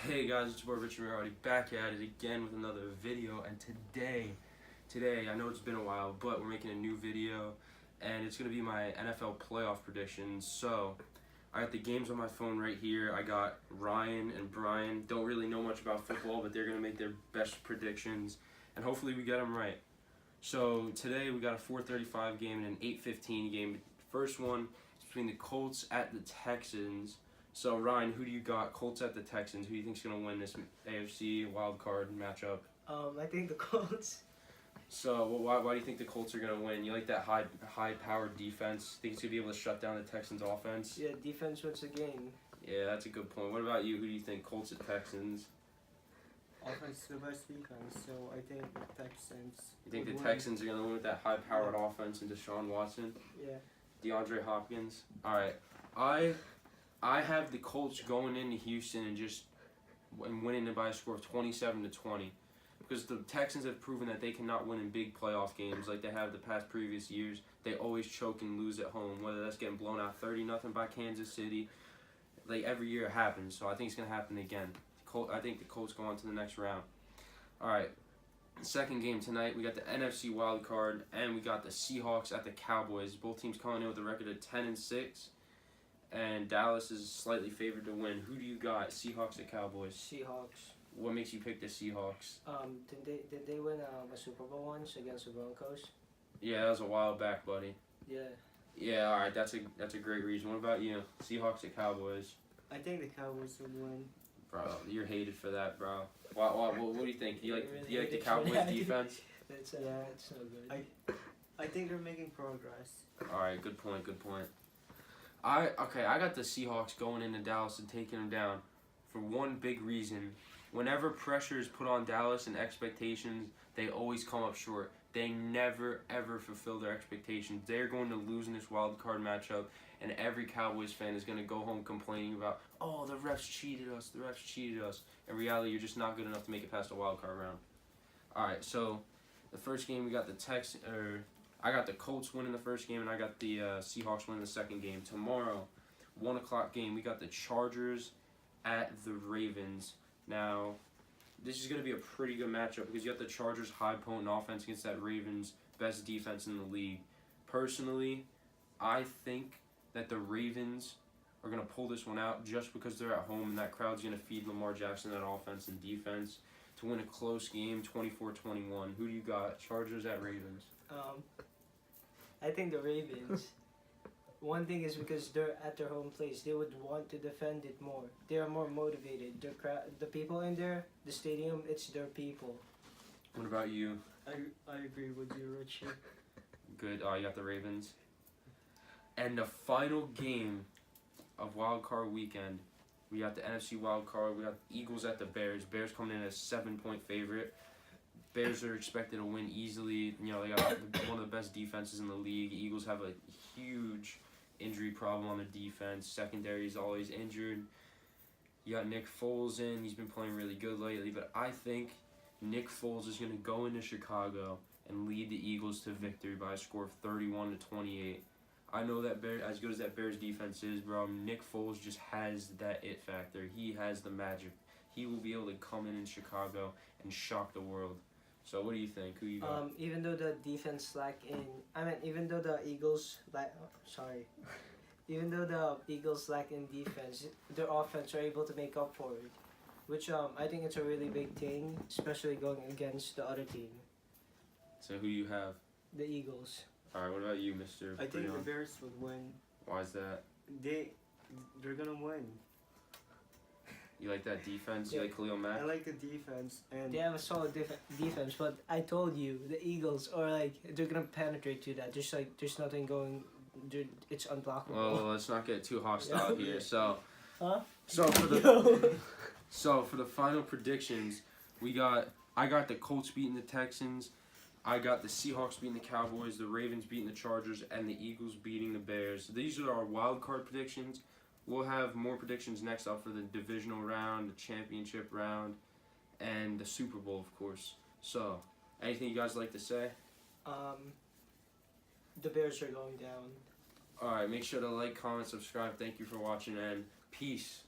Hey guys, it's your boy Richard already back at it again with another video, and today, I know it's been a while, but we're making a new video, and it's going to be my NFL playoff predictions. So, I got the games on my phone right here. I got Ryan and Brian, don't really know much about football, but they're going to make their best predictions, and hopefully we get them right. So, today we got a 4:35 game and an 8:15 game. First one is between the Colts at the Texans. So, Ryan, who do you got? Colts at the Texans. Who do you think's going to win this AFC wild card matchup? I think the Colts. So, why do you think the Colts are going to win? You like that high-powered defense? Think it's going to be able to shut down the Texans' offense? Yeah, defense wins the game. Yeah, that's a good point. What about you? Who do you think? Colts at Texans? Offense the best defense, so I think the Texans. You think the would Texans are going to win with that high-powered offense and Deshaun Watson? Yeah. DeAndre Hopkins? All right. I have the Colts going into Houston and winning it by a score of 27-20, because the Texans have proven that they cannot win in big playoff games like they have the past previous years. They always choke and lose at home, whether that's getting blown out 30-0 by Kansas City. Like every year it happens, so I think it's gonna happen again. I think the Colts go on to the next round. All right. Second game tonight, we got the NFC wild card, and we got the Seahawks at the Cowboys. Both teams coming in with a record of 10-6. And Dallas is slightly favored to win. Who do you got? Seahawks or Cowboys? Seahawks. What makes you pick the Seahawks? Did they win a Super Bowl once against the Broncos? Yeah, that was a while back, buddy. Yeah. Yeah, all right, that's a great reason. What about you? Seahawks or Cowboys? I think the Cowboys would win. Bro, you're hated for that, bro. What do you think? Do you like the Really Cowboys hated for that. defense? It's so good. I think they're making progress. All right, good point. I got the Seahawks going into Dallas and taking them down for one big reason. Whenever pressure is put on Dallas and expectations, they always come up short. They never, ever fulfill their expectations. They're going to lose in this wild card matchup, and every Cowboys fan is going to go home complaining about, oh, the refs cheated us. In reality, you're just not good enough to make it past the wild card round. All right, so the first game we got I got the Colts winning the first game, and I got the Seahawks winning the second game. Tomorrow, 1 o'clock game, we got the Chargers at the Ravens. Now, this is going to be a pretty good matchup because you got the Chargers' high potent offense against that Ravens' best defense in the league. Personally, I think that the Ravens are going to pull this one out just because they're at home and that crowd's going to feed Lamar Jackson that offense and defense to win a close game, 24-21. Who do you got? Chargers at Ravens? I think the Ravens. One thing is because they're at their home place, they would want to defend it more. They are more motivated. The people in there, the stadium, it's their people. What about you? I agree with you, Richard. Good. You got the Ravens. And the final game of Wild Card Weekend, we got the NFC Wild Card. We got Eagles at the Bears. Bears coming in as 7-point favorite. Bears are expected to win easily. You know, they got one of the best defenses in the league. Eagles have a huge injury problem on their defense. Secondary is always injured. You got Nick Foles in. He's been playing really good lately. But I think Nick Foles is going to go into Chicago and lead the Eagles to victory by a score of 31-28. I know that as good as that Bears defense is, bro, Nick Foles just has that it factor. He has the magic. He will be able to come in Chicago and shock the world. So what do you think? Who you got? Even though the defense even though the Eagles even though the Eagles lack in defense, their offense are able to make up for it, which I think it's a really big thing, especially going against the other team. So who you have? The Eagles. All right, what about you, Mr. I think Breon? the Bears would win. Why is that? They're gonna win. You like that defense? You Yeah. like Khalil Mack? I like the defense and They have a solid defense, but I told you the Eagles are they're gonna penetrate to that. Just there's nothing going. It's unblockable. Well, let's not get too hostile Yeah. here. So, Huh? so for the final predictions, I got the Colts beating the Texans. I got the Seahawks beating the Cowboys, the Ravens beating the Chargers, and the Eagles beating the Bears. These are our wild card predictions. We'll have more predictions next up for the divisional round, the championship round, and the Super Bowl, of course. So, anything you guys like to say? The Bears are going down. All right, make sure to like, comment, subscribe. Thank you for watching, and peace.